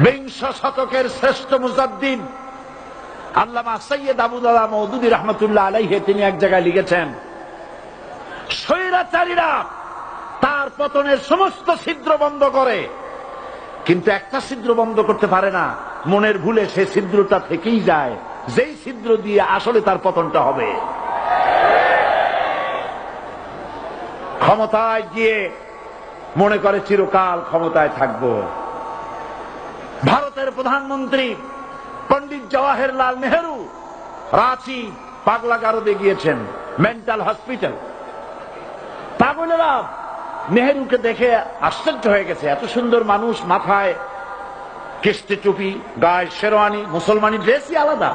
বিংশ শতকের শ্রেষ্ঠ মুজাদ্দিদ আল্লামা সৈয়দ আবুদুল্লাহ মওদুদী রাহমাতুল্লাহ আলাইহি তিনি এক জায়গায় লিখেছেন, স্বৈরাচারীরা তার পতনের সমস্ত ছিদ্র বন্ধ করে, কিন্তু একটা ছিদ্র বন্ধ করতে পারে না, মনের ভুলে সে ছিদ্রটা থেকেই যায়, যেই ছিদ্র দিয়ে আসলে তার পতনটা হবে। ক্ষমতায় গিয়ে মনে করে চিরকাল ক্ষমতায় থাকবো। ভারতের প্রধানমন্ত্রী পণ্ডিত জওয়াহরলাল নেহেরু রাঁচি পাগলাগারদে গিয়েছেন, মেন্টাল হসপিটাল। পাগলেরা নেহেরুকে দেখে আশ্চর্য হয়ে গেছে, এত সুন্দর মানুষ, মাথায় কিস্তি টুপি, গায়ে শেরওয়ানি, মুসলমানি ড্রেসই আলাদা,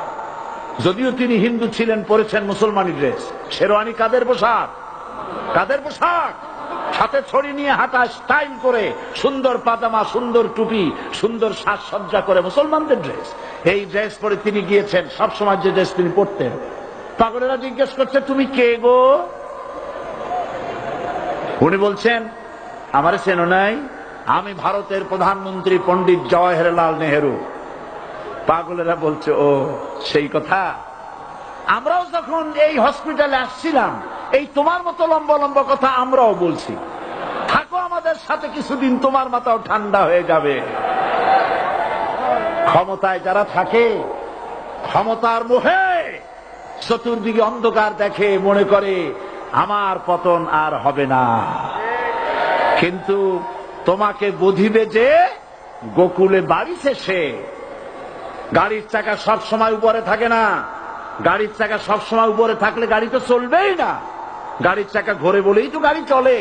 যদিও তিনি হিন্দু ছিলেন, পরেছেন মুসলমানি ড্রেস। শেরওয়ানি কাদের পোশাক? কাদের পোশাক? হাতে ছড়ি নিয়ে হাঁটা, স্টাইল করে, সুন্দর পাজামা, সুন্দর টুপি, সুন্দর সাজসজ্জা করে, মুসলমানদের ড্রেস। এই ড্রেস পরে তিনি গিয়েছেন, সবসময় যে ড্রেস তিনি পরতেন। পাগলেরা জিজ্ঞেস করছে, তুমি কে গো? উনি বলছেন, আমারে চেনো নাই? আমি ভারতের প্রধানমন্ত্রী পণ্ডিত জওয়াহরলাল নেহেরু। পাগলেরা বলছে, ও সেই কথা। আমরাও যখন এই হসপিটালে আসছিলাম, এই তোমার মতো লম্বা লম্বা কথা আমরাও বলছি, থাকো আমাদের সাথে কিছুদিন, তোমার মাথাও ঠান্ডা হয়ে যাবে। ক্ষমতায় যারা থাকে, ক্ষমতার মোহে চতুর্দিকে অন্ধকার দেখে, মনে করে আমার পতন আর হবে না। কিন্তু তোমাকে বুঝিবে যে গোকুলে বাড়ি শেষে। গাড়ির চাকা সব সময় উপরে থাকে না, গাড়ির চাকা সব সময় উপরে থাকলে গাড়ি তো চলবেই না। গাড়ির চাকা ঘোরে বলেই তো গাড়ি চলে।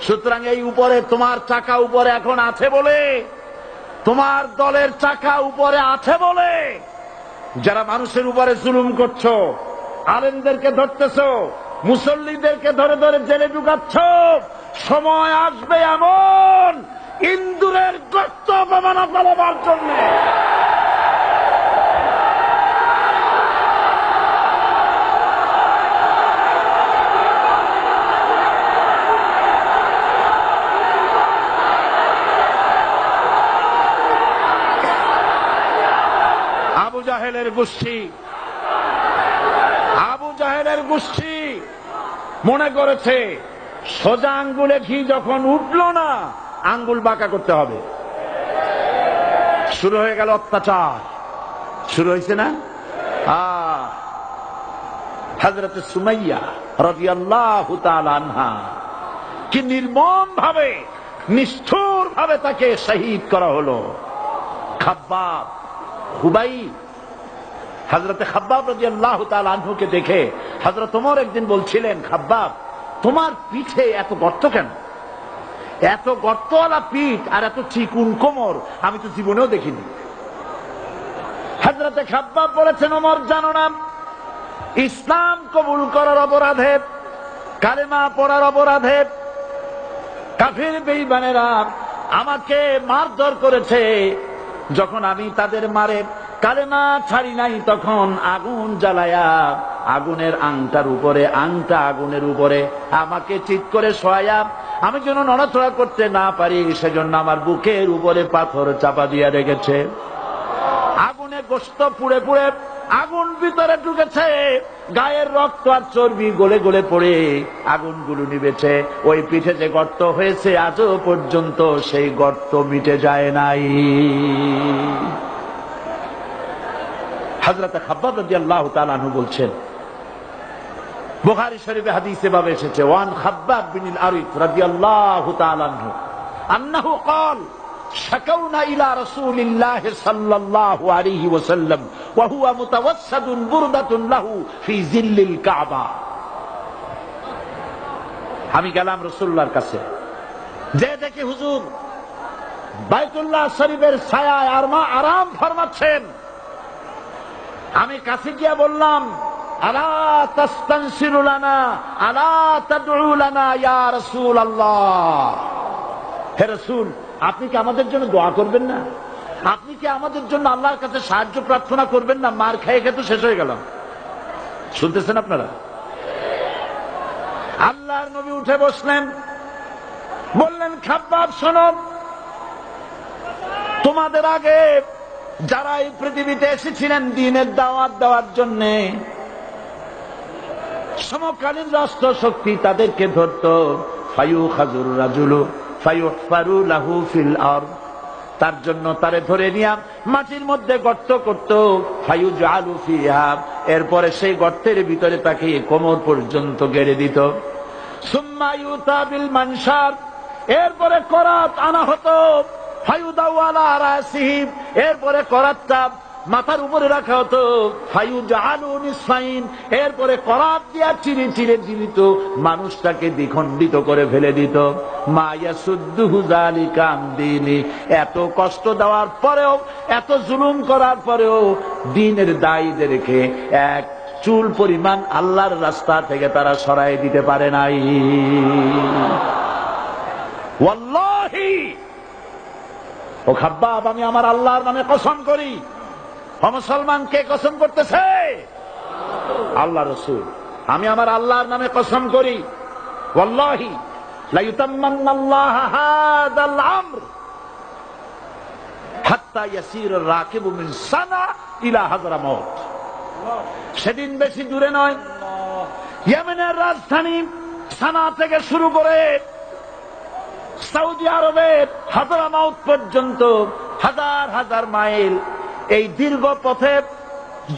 সুতরাং এই উপরে, তোমার চাকা উপরে এখন আছে বলে, তোমার দলের চাকা উপরে আছে বলে যারা মানুষের উপরে জুলুম করছো, আলেমদেরকে ধরতেছো, মুসল্লিদেরকে ধরে ধরে জেলে ঢুকাচ্ছ, সময় আসবে এমন ইন্দুরের গর্ত অপমানা ফেলাবার জন্য। আবু জাহেলের গোষ্ঠী, আবু জাহেলের গোষ্ঠী মনে করেছে সোজা আঙ্গুলে ঘি যখন উঠল না, আঙ্গুল বাঁকা করতে হবে। শুরু হয়ে গেল অত্যাচার, শুরু হয়েছে না? হযরত সুমাইয়া রাদিয়াল্লাহু তাআলা আনহা কি নির্মম ভাবে, নিষ্ঠুর ভাবে তাকে শহীদ করা হলো। খাব্বাব, খুবাইব, হযরত খাব্বাব রাদিয়াল্লাহু তাআলা আনহুকে দেখে হযরত ওমর একদিন বলছিলেন, খাব্বাব তোমার পিঠে এত গর্ত কেন? এত গর্তওয়ালা পিঠ আর এত চিকুন কোমর আমি তো জীবনেও দেখিনি। হযরত খাব্বাব বলেছেন, ওমর জানো না, ইসলাম কবুল করার অপরাধে, কালেমা পড়ার অপরাধে কাফির বেঈমানেরা আমাকে মারধর করেছে। যখন আমি তাদের মারে কালেমা ছাড়ি নাই, তখন আগুন জ্বালায়া আগুনের আংটার উপরে, আংটা আগুনের উপরে আমাকে ঠিক করে শোয়ায়া, আমি যেন নড়াচড়া করতে না পারি সেজন্য আমার বুকের উপরে পাথর চাপা দিয়া রেখেছে। আগুনে গোশত পুড়ে পুড়ে আগুন ভিতরে ঢুকেছে, গায়ের রক্ত আর চর্বি গলে গলে পড়ে আগুনগুলো নিবেছে। ওই পিঠে যে গর্ত হয়েছে আজও পর্যন্ত সেই গর্ত মিটে যায় নাই। হযরত খাব্বাব রাদিয়াল্লাহু তাআলা আনহু বলছেন, বুখারী শরীফে হাদিসে ভাবে এসেছে, ওয়ান খাব্বাব বিন আরিফ রাদিয়াল্লাহু তাআলা আনহু আন্নাহু قال شكونا إلى رسول الله صلى الله عليه وسلم وهو متوسد بردة له في ظل الكعبة। আমি গেলাম রাসূলুল্লাহর কাছে, যে দেখি হুজুর বাইতুল্লাহ শরীফের ছায়ায় আরাম ফরমাচ্ছেন। আমি কাছে গিয়ে বললাম, আলা তাস্তানসিরু লানা আলা তাদউ লানা ইয়া রাসূলুল্লাহ। হে রাসূল, আপনি কি আমাদের জন্য দোয়া করবেন না? আপনি কি আমাদের জন্য আল্লাহর কাছে সাহায্য প্রার্থনা করবেন না? মার খেয়ে খেয়ে তো শেষ হয়ে গেল। শুনতেছেন আপনারা? আল্লাহর নবী উঠে বসলেন, বললেন, খাব্বাব শোনো, তোমাদের আগে যারা এই পৃথিবীতে এসেছিলেন দ্বীনের দাওয়াত দেওয়ার জন্য, সমকালীন রাষ্ট্র শক্তি তাদেরকে ধরত, ফায়ুখাজুর রাজুলু ফায়ুহফারু লাহু ফিল আরদ, তার জন্য তারে ধরে নিয়া মাটির মধ্যে গর্ত করত, ফায়ুজআলু ফিহা, এরপরে সেই গর্তের ভিতরে তাকে কোমর পর্যন্ত গেড়ে দিত। সুম্মা ইউতা বিল মানশার, এরপরে করাত আনা হতো, ফায়ুদাউ আলা রাসিহি, এরপরে করাতটা মাথার উপরে রাখা হতো, ফায়ুজআলু নিসফাইন, এরপরে করাত দিয়া চিরে চিরে দিত, মানুষটাকে দ্বিখণ্ডিত করে ফেলে দিত। মা ইয়াসুদ্দুহু যালিকা আন দীনি, এত কষ্ট দেওয়ার পরেও, এত জুলুম করার পরেও দ্বীনের দায়ীদেরকে এক চুল পরিমাণ আল্লাহর রাস্তা থেকে তারা সরাই দিতে পারে নাই। ওয়াল্লাহি, ও খাব্বাব, আমি আমার আল্লাহর নামে কসম করি। ও মুসলমান, কে কসম করতেছে? আল্লাহ রাসূল। আমি আমার আল্লাহর নামে কসম করি, ওয়াল্লাহি লা ইউতাম্মান্নাল্লাহু হাদাল আমর হাত্তা ইয়াসির রাকিবু মিন সানা ইলা হাযরামাউত। সেদিন বেশি দূরে নয়, ইয়েমেনের রাজধানী সানা থেকে শুরু করে সৌদি আরবের হাযরামাউত পর্যন্ত হাজার হাজার মাইল, এই দীর্ঘ পথে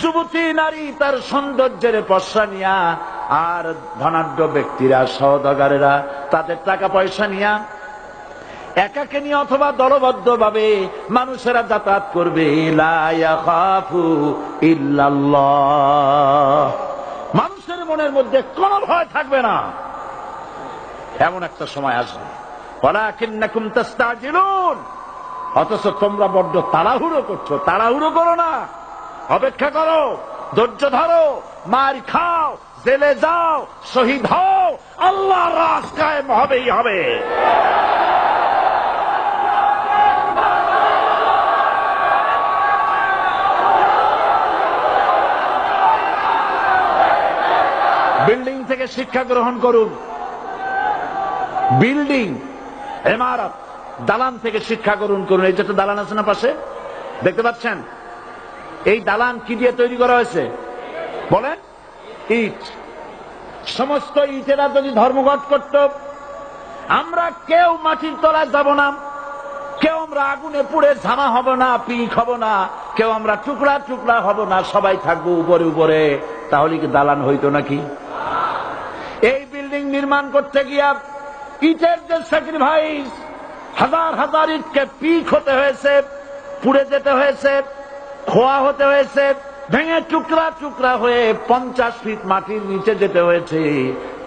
যুবতী নারী তার সৌন্দর্যের পশ্চা নিয়া, আর ধনাঢ্য ব্যক্তিরা, সওদাগরেরা তাদের টাকা পয়সা নিয়া একাকে নিয়ে অথবা দলবদ্ধ ভাবে মানুষেরা যাতায়াত করবে। লা ইয়াখাফু ইল্লাল্লাহ, মানুষের মনের মধ্যে কোনো ভয় থাকবে না। এমন একটা সময় আসবে, ওয়ালাকিন্নাকুম তাস্তাজিলুন, অথচ তোমরা বড্ড তাড়াহুড়ো করছো। তাড়াহুড়ো করো না, অপেক্ষা করো, ধৈর্য ধরো, মার খাও, জেলে যাও, শহীদ হও, আল্লাহর রাজ কায়েম হবেই হবে। বিল্ডিং থেকে শিক্ষা গ্রহণ করুন, বিল্ডিং, ইমারত, দালান থেকে শিক্ষা গ্রহণ করুন। এই যে দালান আছে না পাশে, দেখতে পাচ্ছেন? এই দালান কি দিয়ে তৈরি করা হয়েছে বলেন? ইট। সমস্ত ইটেরা যদি ধর্মঘট করত, আমরা কেউ মাটির তলায় যাব না, কেউ আমরা আগুনে পুড়ে ঝামা হব না, পিক হব না, কেউ আমরা টুকরা টুকরা হব না, সবাই থাকবো উপরে উপরে, তাহলে কি দালান হইতো নাকি? এই বিল্ডিং নির্মাণ করতে গিয়া ইটের যে স্যাক্রিফাইস, হাজার হাজার ইটকে পিক হতে হয়েছে, পুড়ে যেতে হয়েছে, খোয়া হতে হয়েছে, ভেঙে টুকরা টুকরা হয়ে 50 ফিট মাটির নিচে যেতে হয়েছে,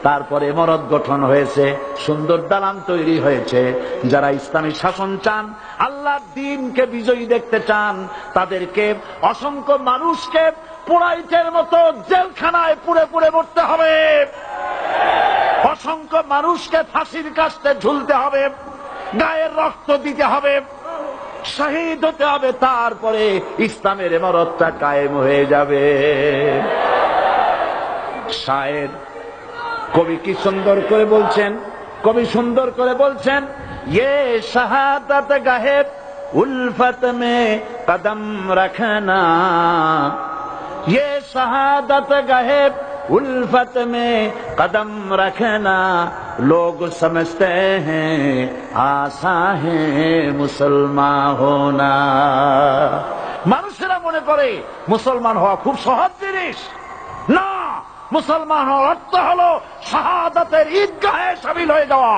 তারপরে ইমারত গঠন হয়েছে, সুন্দর দালান তৈরি হয়েছে। যারা ইসলামী শাসন চান, আল্লাহর দ্বীনকে বিজয়ী দেখতে চান, তাদেরকে অসংখ্য মানুষকে পোড়াইটের মতো জেলখানায় পুড়ে পুড়ে মরতে হবে, অসংখ্য মানুষকে ফাঁসির কাস্তে ঝুলতে হবে, গায়ের রক্ত দিতে হবে, শহীদ হতে হবে, তারপরে ইসলামের ইমারতটা কায়েম হয়ে যাবে। শায়ের কবি কি সুন্দর করে বলছেন, কবি সুন্দর করে বলছেন, ये शहादत गाहे उल्फत में कदम रखना, ये शहादत गाहे उल्फत में कदम रखना, लोग समझते हैं आसान है मुसलमान होना। মানুষেরা মনে করে মুসলমান হওয়া খুব সহজ জিনিস। না, মুসলমান হওয়ার অর্থ হলো শাহাদাতের ঈদগাহে শামিল হয়ে যাওয়া।